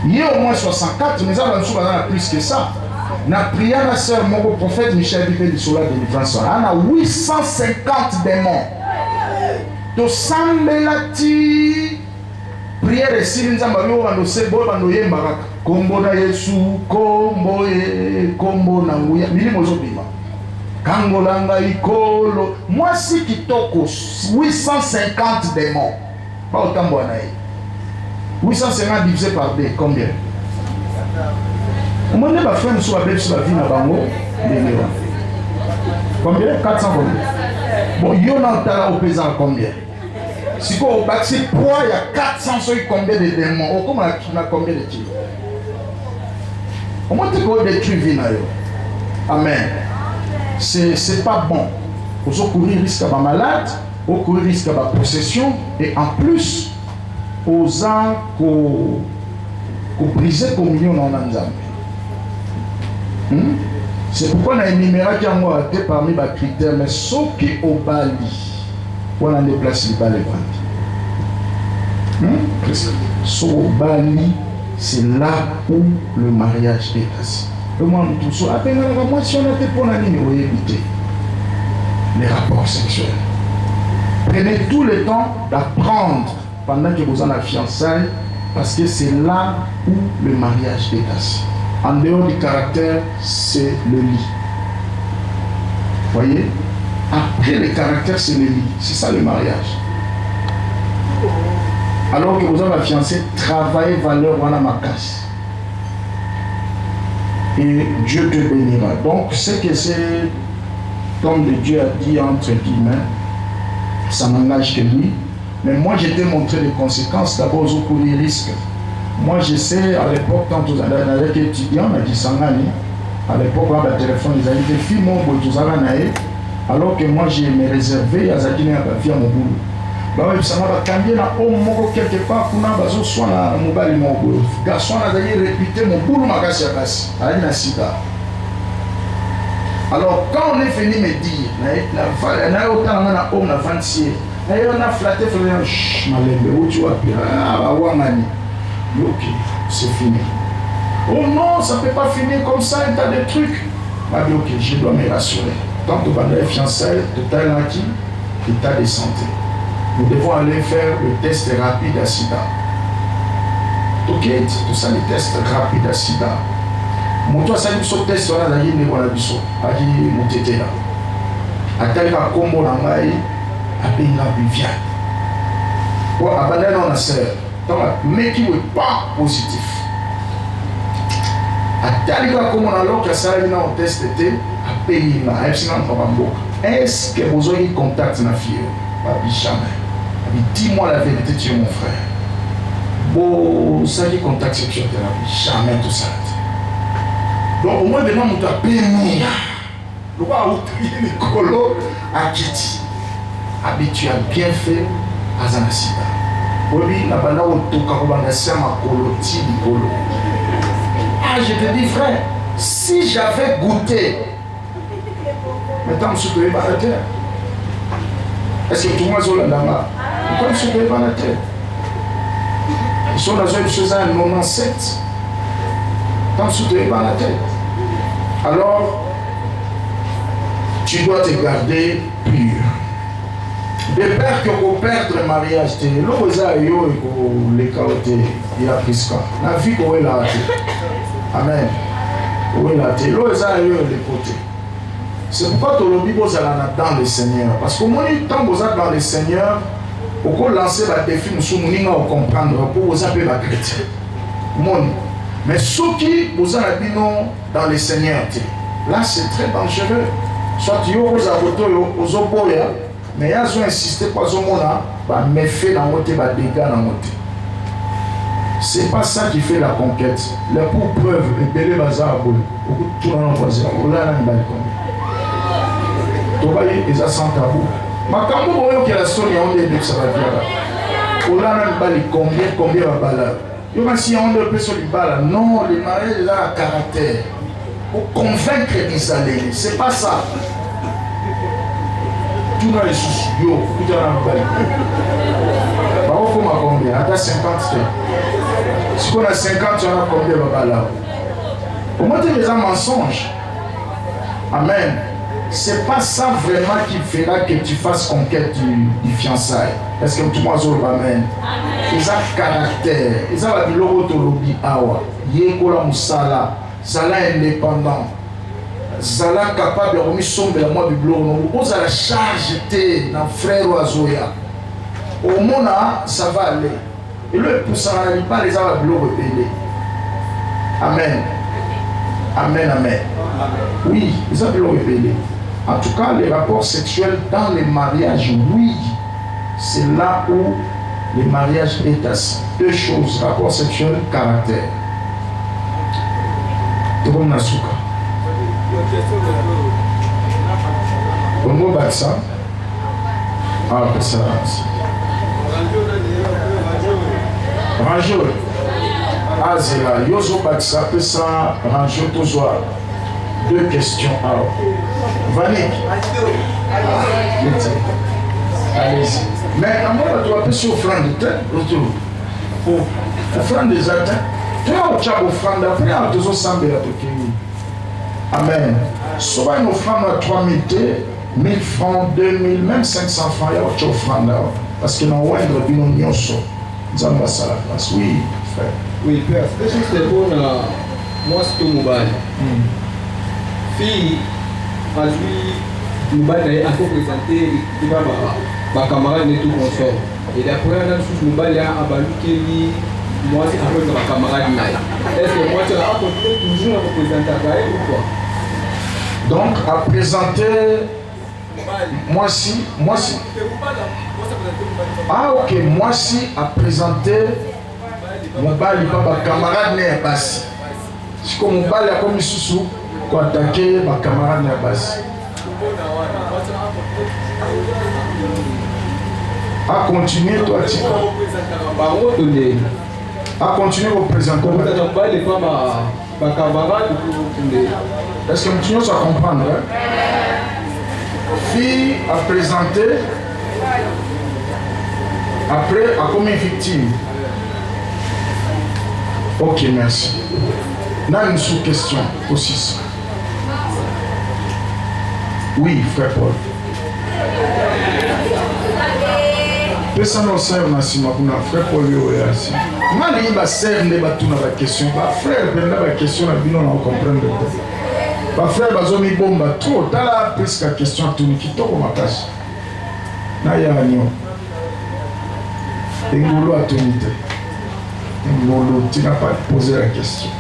Il y a au moins 64, mais ça va plus que ça. Na prière la sœur mon prophète Michel Bibé sur la délivrance. On a 850 démons. To sambelati prière et si nous avons un sebo banoye mbaka. Kombo na Yesu, kombo e, kombo na nguya. Mili mozobima. Kangolanga ikolo. Moi si kitoko 850 démons. Pas autant boanaï. 850 divisé par 2, combien? On m'a dit que frère sur la vie na bango. Combien? 400 combien? Bon, il y en a au pesant combien? Si vous avez poids, il y a 400 sur combien de démons? Au comment on a combien de kilos? On m'a dit que détruire vie. Amen. C'est pas bon. Vous courir risque à malade, vous courir risque à possession, et en plus, aux gens qui brisent communion dans l'ensemble. C'est pourquoi on a énuméré qu'il y a parmi les critères, mais ceux qui au Bali, on a déplacé les Bali. Ceux au Bali, c'est là où le mariage est passé. Le monde tout ça, moi si on a été pour la ligne, vous évitez les rapports sexuels. Prenez tout le temps d'apprendre pendant que vous en avez fiançailles, parce que c'est là où le mariage est assis. En dehors du caractère, c'est le lit. Voyez? Après le caractère, c'est le lit. C'est ça le mariage. Alors que vous avez la fiancée, travaillez valeur, voilà ma casse. Et Dieu te bénira. Donc, c'est que c'est, comme Dieu a dit entre guillemets, ça n'engage que lui. Mais moi, je t'ai montré les conséquences. D'abord, au cours des risques. Moi, je sais, à l'époque, quand vous allez avec les étudiants, on a dit Sangani, à l'époque, on a le téléphone, ils avaient dit filles, mon boy, alors que moi, j'ai me réservé à Zadine à la fille à mon boulot. Bah oui, ça m'a cambié là, au moins quelque part, pour nous, bazo soit na mobile mon boulot. Garçon a d'ailleurs réputé mon boulot, ma casse à casse, à une sida. Alors, quand on est venu me dire, on a autant de homme, on a 26 on a flatté, où tu vois, ok, c'est fini. Oh non, ça ne peut pas finir comme ça, un tas de trucs. Bah, ok, je dois me rassurer. Tant que vous avez fiançailles, total acquis, état de santé. Nous devons aller faire le test rapide à sida. Ok, tout ça, les tests rapides à sida. Mon toi, ça, ce test, on a d'ailleurs une bonne abisso. A dit, mon tété là. A tel cas, comme on a maï, a payé la bivia. Bon, à Banane, on a serre. Mais qui n'est pas positif. À tel cas, comme on a l'autre, ça, il a un test d'été, à payer là, est-ce que vous avez contact avec la fille? Jamais. Dis-moi la vérité, tu es mon frère. Bon, ça y est, contact sexuel, jamais tout ça. Donc, au moins, maintenant, on t'a payé. Le roi a oublié les colos à Kitty. Habitué à bien fait à Zanasida. Oui, la banda au Tokarobanda, c'est ma coloti du colo. Ah, je te dis, frère, si j'avais goûté, maintenant, je suis pas la terre. Est-ce que tout le monde est là-bas? Pourquoi je suis pas la terre? Ils sont dans une chose à 97. Tant que tu es pas la tête. Alors, tu dois te garder pur. De peur que vous perdre le mariage, l'eau est à yo et les carottes, il y a plus la vie qu'on est là. Amen. Où est là? L'eau est à yo et les côtés. C'est pourquoi tu le dis vous allez dans le Seigneur. Parce que moi, tant que vous êtes dans le Seigneur, vous pouvez lancer des défis, vous comprendre pour vous appeler la chrétien. Mais ceux qui vous ont dans le Seigneur, là c'est très dangereux. Soit tu vous avez aux mais ils ont insisté pour ce moment-là, mais fait dans votre dégâts dans votre. C'est pas ça qui fait la conquête. La pour preuve, les bébés bazar, tout le monde voisin, on l'a dans le balcon. Tu vois, ils ont sans tabou. Ma quand vous voyez que la sonne est en début de sa vie, on l'a dans le balcon, combien va balade. Il y a si on peut sur le bal, non, le mariage là a caractère. Pour convaincre les allées, c'est pas ça. Tout dans les soucis, tout dans le bal. faut combien? Attends 50. Si on a 50, on a combien là? Au moins, tu es un mensonge. Amen. C'est pas ça vraiment qui fera que tu fasses conquête du fiançailles. Est-ce que tu m'as dit amen? Ils ont caractère. Ils ont la biloroto awa. Yekola musala. Zala indépendant. Zala capable de remettre son de la moi bibloro. Vous avez la charge de notre frère Oazoya. Au monde, ça va aller. Et le poussera pas les avoir biloro rebellés. Amen. Amen, amen. Oui, ils ont biloro rebellés. En tout cas, les rapports sexuels dans les mariages, oui, c'est là où le mariage est assis. Deux choses, rapport sexuel, caractère. Tout le monde a souka. Bongo Batsa. Ah, c'est ça. Ranjo. Ah, c'est là. Yozo Batsa, peut ça, Ranjo Tozoa. Deux questions. Alors, Vanik. Allez-y. Mais à moi, tu vas passer offrande. Offrande des atteintes. Tu as offrande. Après, on te semble à toi. Amen. Soit une offrande à 3 000 1000 francs, 2000, même 500 francs, il y a autre offrande. Parce que dans le moindre, nous n'y sommes. Nous avons ça à la place. Oui, frère. Oui, père. C'est bon. Moi, c'est tout mobile. Fille, à lui, mobile a présenté ma camarade n'est tout consort. Et d'après un sous mobile a abalu Kelly, moi c'est après ma camarade. Est-ce que moi tu as toujours à représenter ou quoi? Donc à présenter moi si. Ah ok, moi si à présenter mobile pas ma camarade n'est pas si. Si comme mobile a comme sous pour attaquer ma camarade n'est pas si. À continuer, toi, Tika. À continuer au présent. Est-ce que tu nous as comprendre? Fille à présenter, après à comme victime. Ok, merci. Là, une sous-question aussi. Oui, frère Paul. Personne ne sert dans ce moment, frère Paul est assis. Moi, il va servir la question. Frère, il va question, on comprend. Frère, il va me bomba trop. Dans la presque question, tout le qui tombe ma page. Naya Agnon. Engolo à Tonité. Engolo, tu n'as pas posé la question.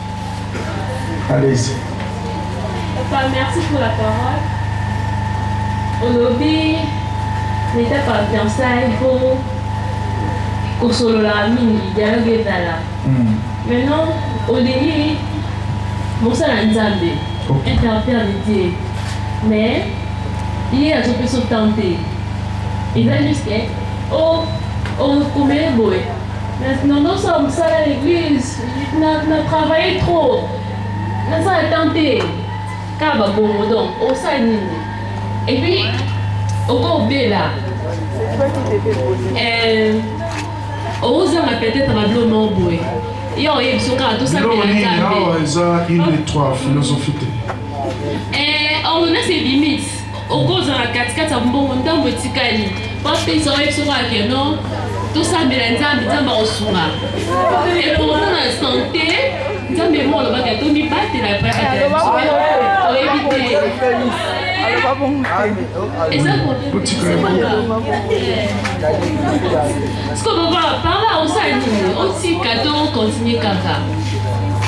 Allez-y. Merci pour la parole. Au lobby, l'état par fiançailles pour consolo la mine, dialogue est là. Maintenant, au début, mon sang a nzambe, interprété. Mais il y a tout peu de tenté. Il a juste que, oh, combien de boy. Maintenant, nous sommes à l'église, on a travaillé trop. On a tenté. Car bon, donc, on s'est. Et puis, au Kobe là, on a peut-être un bleu non boué. Il y a eu tout ça. Il y a une 3 philosophies. On a ses limites. Au cause de la 4-4, ça bon, on a un petit cali. Parce qu'ils ont eu sur non, tout ça, mais les gens ont et pour la santé, nous avons besoin de battre la pratique. Et ça, ce qu'on va par là, aussi cadeau continue caca.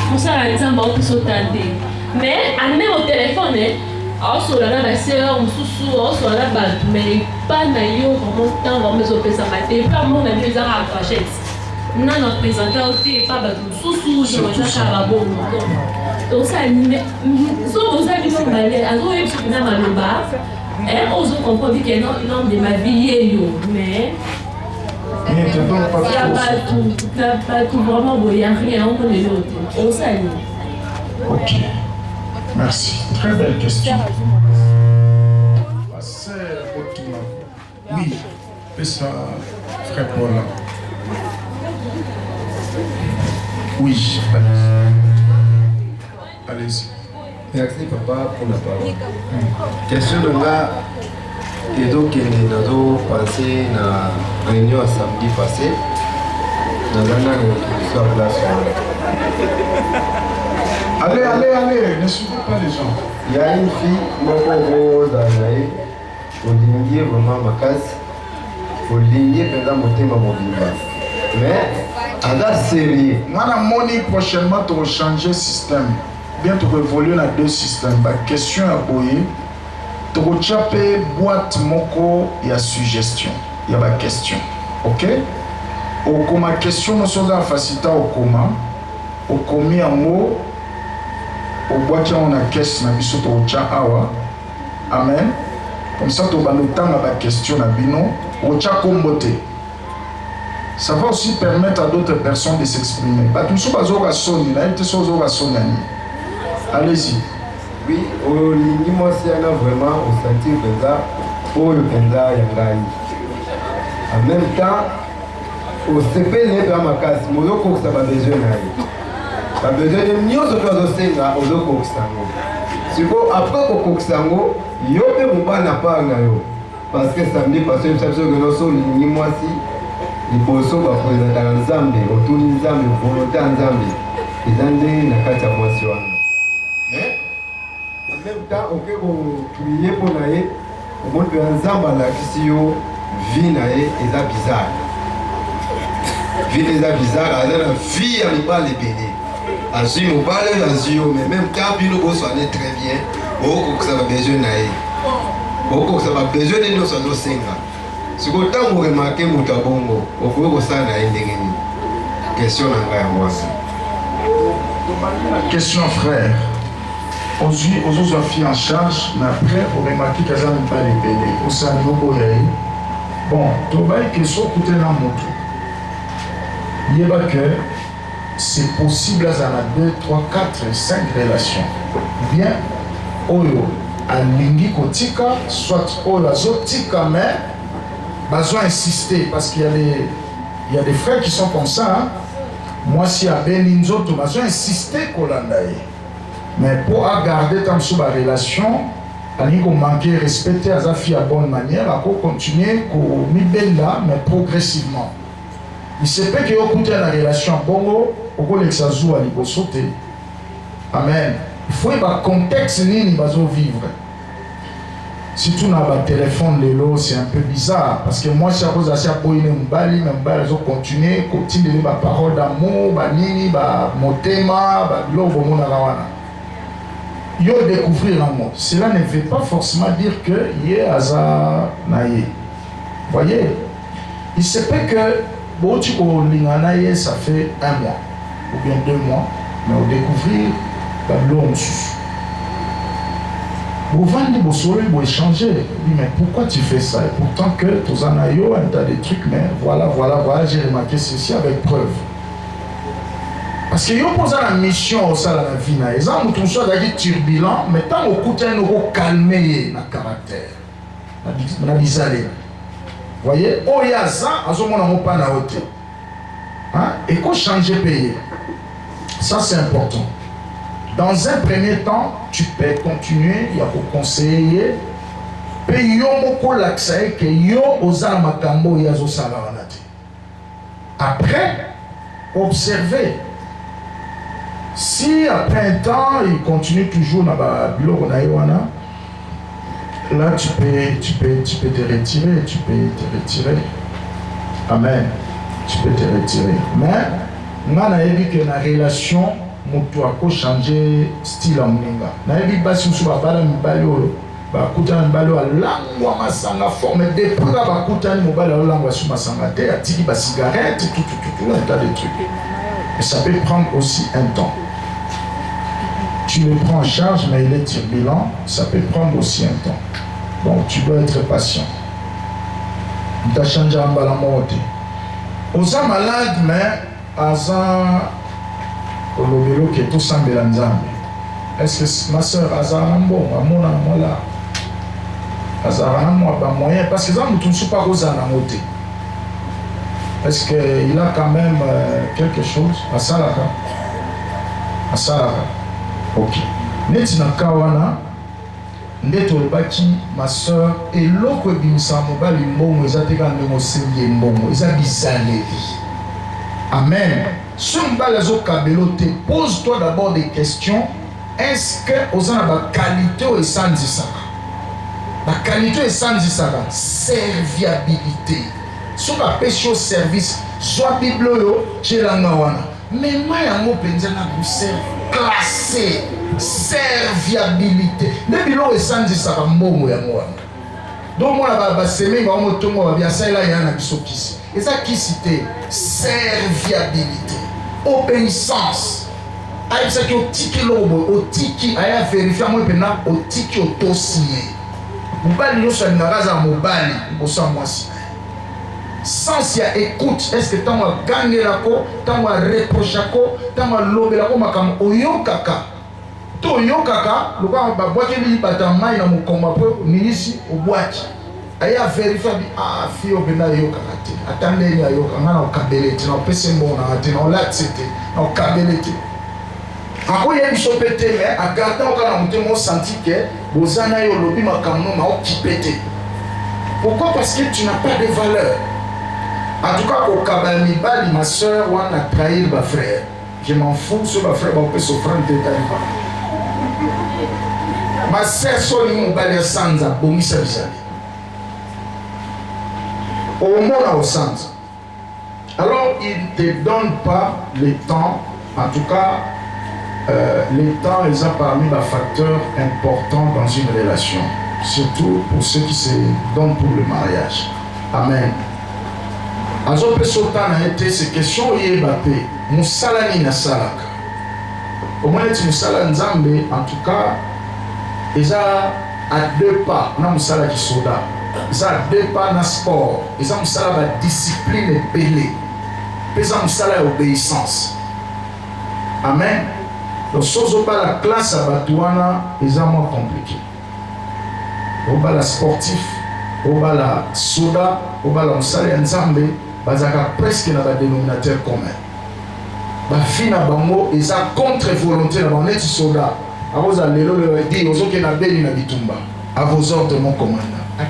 Pour ça, les gens vont se tenter. Mais, à même au téléphone, on a la sœur, on a la balle, mais pas d'ailleurs, on temps, on va me ça matin, pas mon ami, les arabes achètent. Non, non, présenté au pas sous je vais chercher à la bonne. Donc, ça, vous avez vu qu'on allait à l'eau et puis on a le bar. Et on se comprend que non, de ma vie, mais. Il n'y a pas tout, vraiment, il n'y a rien, on connaît l'autre. On s'allie. Ok. Merci. Très belle question. Oui, c'est ça, frère Paul. Oui, allez-y. Merci papa pour la parole. Question de moi, et donc nous avons passé la réunion samedi passé. Nous avons une sur place. Allez, ne suivez pas les gens. Il y a une fille, mon pauvre Danaï, au lignée vraiment ma casse, au lignée pendant mon thème à mon vivant. Mais, à la série. Moi, la monnaie prochainement, tu vas changer le système. Bien, tu vas évoluer dans deux systèmes. La question à boyer, tu vas chaper boîte moko, il y a suggestion. Il y a la question. Ok? Au coma, question, nous sommes en facilité au coma. Au commis en mot, au boîtier, on a caisse, na biso au tcha awa. Amen. Comme ça, tu vas nous tendre la question na bino, au tcha kombote. Ça va aussi permettre à d'autres personnes de s'exprimer. Allez-y. Oui, au ligne, moi, c'est vraiment au sentir Benza, au Benza Yangai. En même temps, au CP, les gens ma casse, mon loco, ça va besoin d'aller. Ça besoin de mieux se faire aussi là, au loco, ça. Si vous après au Koksango, il y a des gens n'a pas parce que samedi passé, je sais que nous sommes ligne, moi, si. Liboso baprezenta na Nzambe otuni Nzambe volonté ya Nzambe eza nde na kati ya mwasi wana. Mais en même temps oke kotulie mpo na ye omoni mpe Nzambe alakisi yo vie na ye eza bizarre. Vie eza bizarre, aza na vie ya mibale ebele azwi mobale azwi yo, mais même temps bino boswane très bien okokisa babesoin na ye okokisa babesoin nde nyonso azosenga. Si vous avez remarqué mon tabongo, vous pouvez vous faire une question. Question frère. Aux autres filles en charge, mais après, vous remarquez qu'elles n'ont pas les bébés. Vous savez, bon, tu vas dire que ce côté dans mon tour. Il y a que c'est possible à 2, 3, 4, 5 relations. Bien, Oyo, à Lingi Kotika, soit Oyo, Zotika, mais. Besoin insister parce qu'il y a des frères qui sont comme ça. Hein? Moi, si à Beninzo, tu besoin insister qu'on mais pour garder tant sur la relation, il faut manquer respecter à sa fille à bonne manière, il faut continuer qu'on met là, mais progressivement. Il se peut que vous écoutez la relation bongo, au cours de l'exazou à l'ibosauté. Amen. Il faut un contexte ni besoin vivre. Si tu n'as pas de téléphone, c'est un peu bizarre. Parce que moi, si je suis je continue les paroles d'amour, mon thème, je découvrir l'amour. Cela ne veut pas forcément dire que il est hasard. Vous voyez, il se peut que ça fait 1 mois ou bien 2 mois, mais on découvrir l'homme. Vous allez échanger. Mais pourquoi tu fais ça? Et pourtant que tu en as eu un tas de trucs, mais voilà, j'ai remarqué ceci avec preuve. Parce que vous posez la mission au sein de la vie, les gens ont dit turbulent, mais tant au coup de vous calmer le caractère. Vous voyez, oh, il y a ça, à ce moment-là, on n'a pas la hauteur. Et qu'on change de pays. Ça, c'est important. Dans un premier temps, tu peux continuer, il y a pour conseiller. Puis, yo moko l'accès que yo osala makambo ya zo sala wana te. Après, observer. Si après un temps, il continue toujours dans le bureau na wana, là tu peux te retirer, Amen. Tu peux te retirer. Mais, on a dit que la relation moto a changer style à mninga. Na ebi basi musuba bala mibali oyo bakutana mibali wa langwa masanga forme depuis la bakutana mobali wa langwa sur masanga te atiki ba cigarette tout un tas de trucs. Et ça peut prendre aussi un temps. Tu le prends en charge mais il est turbulent, ça peut prendre aussi un temps. Donc tu dois être patient. Tu as changé en bala morte. Aux malades mais à olobelo ke tout sambela nzambe. Est-ce que ma soeur azara bon amona mola azara mo ba moyen parce que ça mutu pas goza na moté. Est-ce qu'il a quand même quelque chose à Salaka? À Salaka. Ok. Netina Kawana, Neto Baki, ma soeur, et l'autre bimsa mobali mbongo, ils ont été quand même aussi mbongo, ils ont bizarre. Amen. Si on va les autres kabelote, pose-toi d'abord des questions. Est-ce que aux gens la qualité ou sans ça? La qualité est sans ça, serviabilité. Si on a pêché au service, soit Bible, chez la Nawana. Mais moi, il y a un classé, serviabilité. Les bilans est sans ça, bon, donc moi, je vais semer, je vais bien ça, il y a un abissokis. Et ça qui cité, serviabilité, obéissance. Aïe, ça qui est au tiki lobo, au tiki, aïe, vérifier moi maintenant, au tiki au dossier. Mobali, nous sommes dans le mobali, nous sommes aussi. Sans y a écoute, est-ce que tu as gagné la co, tu as reproché la co, tu as lobé la co, tu as oyo kaka. Tu oyo kaka, le gars va boire qu'il y a des mailles dans mon combat, ni ici au boîte. Aïe, vérifier, ah, fille, au bénin, yo kaka. Attendez, il y a yo kaka, on a kabelete, on a pc bon, on a latsete, on a kabelete. Quand il y a une chopette, mais en gardant on senti que vous en avez au lobby, pourquoi? Parce que tu n'as pas de valeur. En tout cas, au Kabani Bali, ma soeur, on a trahi ma frère. Je m'en fous, ce ma frère, on peut s'offrir de Taliban. Ma soeur, son nom, Bali Sanza, Bomi Sabizali. Au monde au centre. Alors, il ne te donne pas le temps, en tout cas, le temps est parmi les facteurs importants dans une relation, surtout pour ceux qui se donnent pour le mariage. Amen. Alors, on a été ces questions, il y a Moussala ni Salaka. Au moins, Moussala Nzambe, en tout cas, ils ont à 2 pas, dans Moussala qui soda. Ils ont à 2 pas dans le sport. Ils ont Moussala la discipline et belé. Ils ont Moussala obéissance. Amen. Donc, si on a la classe à Batouana, c'est moins compliqué. On a la sportif, on a la soda, on a la moussala nzambe, on a presque un dénominateur commun. La fille n'a pas mot, ils ont contre-volonté dans le soda. À vos allélos, le dit, aux autres qui n'ont pas de bitumba. À vos ordres, mon commandant. À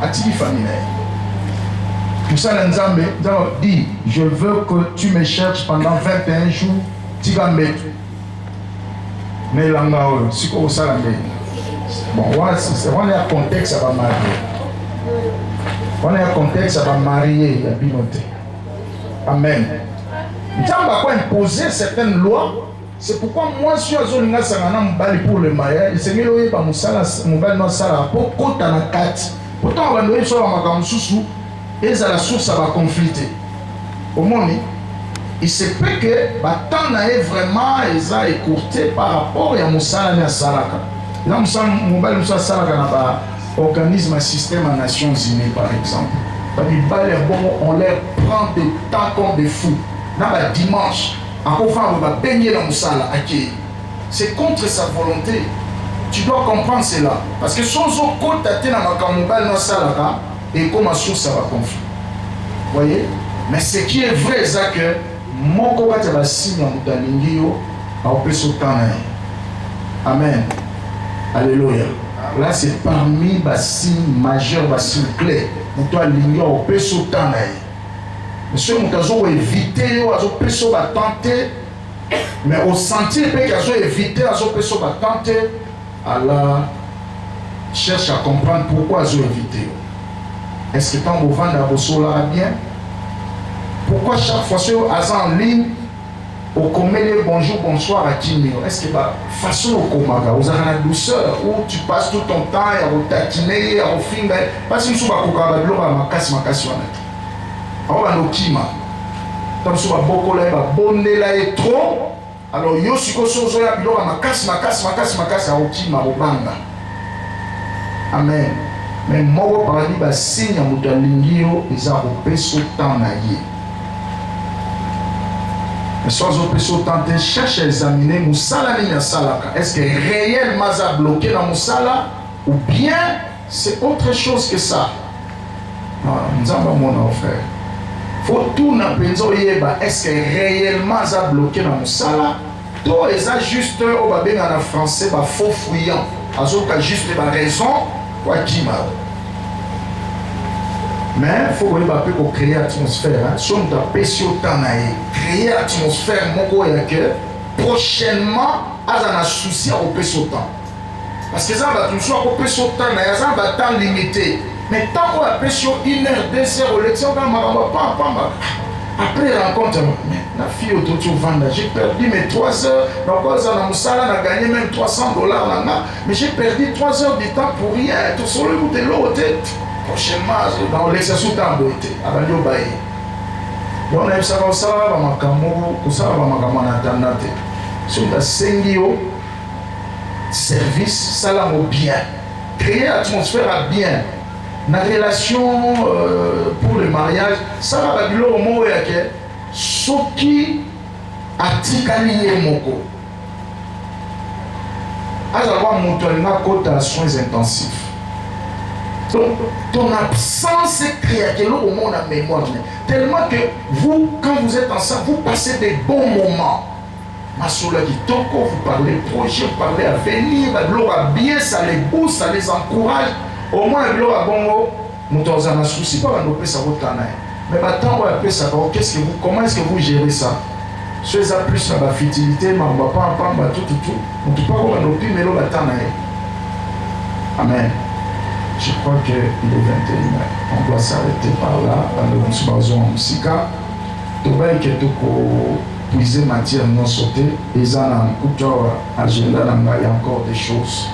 qui famille? Moussala nzambe dit, je veux que tu me cherches pendant 21 jours, tu vas mettre. Mais là, si on a bon, on est à contexte, ça va marier. On est à contexte, ça va marier, il y a binoté. Amen. Nous avons imposer certaines lois. C'est pourquoi moi, je suis à Zolinga Sangana Mbali pour le mariage. C'est mieux de faire mon Mbali dans Sala pour côté dans la carte. Pourtant, on va nous dire que et ça la source, ça va confliter. Au monde, il se peut que le temps est vraiment écourté par rapport à Moussala et à Salaka. Là, Moussala Salaka n'a organisme, un système en Nations Unies, par exemple. On leur prend des temps comme des fous. Là, dimanche, encore une fois, on va baigner dans Moussala. C'est contre sa volonté. Tu dois comprendre cela. Parce que si on a contacté dans ma Salaka, et comme à source, ça va conflit. Vous voyez? Mais ce qui est vrai, c'est que mon combat va signer en Moutalingio à Opesotana. Amen. Alléluia. Là, c'est parmi les signes majeurs, les signes clés. Pour toi, l'Ingio à Opesotana. Monsieur Moutazo éviter, Opeso va tenter, mais au sentier, il a évité, Opeso va tenter. Alors, cherche à comprendre pourquoi ils ont évité. Est-ce que quand vous vendez à vos sols bien? Pourquoi chaque fois que vous êtes en ligne, vous commettez bonjour, bonsoir à Timio? Est-ce que façon au Komaga, vous avez la douceur où tu passes tout ton temps à vous tatiner, à vous filmer? Parce que vous avez un peu de casse. Alors, on a Kima. Comme si vous avez beaucoup de bonnet là et trop. Alors, yo si vous avez un casse, à Okima, au Banga. Amen. Mais moi, par exemple, signe à Moutalingio, ils ont repris ce temps. Mais soit ils ont repris ce temps, ils cherchent à examiner Moussala ni Salaka. Est-ce que réellement ça a bloqué dans Moussala ou bien c'est autre chose que ça? Non, nous avons mon frère. faut tout na penzo yeba est-ce que réellement ça bloqué dans mon sala to eza juste au babenga na français ba faux fuyant azoka juste ba raison kwa kima mais faut que ba peut créer atmosphère so on doit pécio tanae créer atmosphère moko ya que prochainement azana souci au pécio temps parce que ça va toujours au pécio temps na ça va temps limité mais tant qu'on a pécio 1 heure 2 heures l'élection quand pas après rencontre mais la fille autour de vendre j'ai perdu mes 3 heures donc ça na musala na gagné même $300 là mais j'ai perdu 3 heures de temps pour rien tout sur le bout de l'autre prochainement dans l'exercice temps beauté abandi obaye donc on a ça comme ça va makamoko tout ça va makamana tandate sur la sengio service ça la bien créer atmosphère à bien na relation pour le mariage ça va bilo mo ya ke soki atikali ye moko azalwa moto alinga kota soins intensifs donc ton absence crée que l'on monde a mémoire tellement que vous quand vous êtes ensemble vous passez des bons moments Masoula Kitoko, vous parlez projet, vous parlez avenir, vous bien, ça les booste, ça les encourage. Au moins, nous avons un souci, pas un ça mais maintenant, comment est-ce que vous gérez ça? Ceux qui ont plus de fertilité, tout. On ne peut pas avoir un opinion, mais l'on Amen. Je crois qu'il est 21h. On doit s'arrêter par là. Nous sommes en Sika. Tout le monde puiser matière non sautée. Et ça, dans le agenda, il y a encore des choses.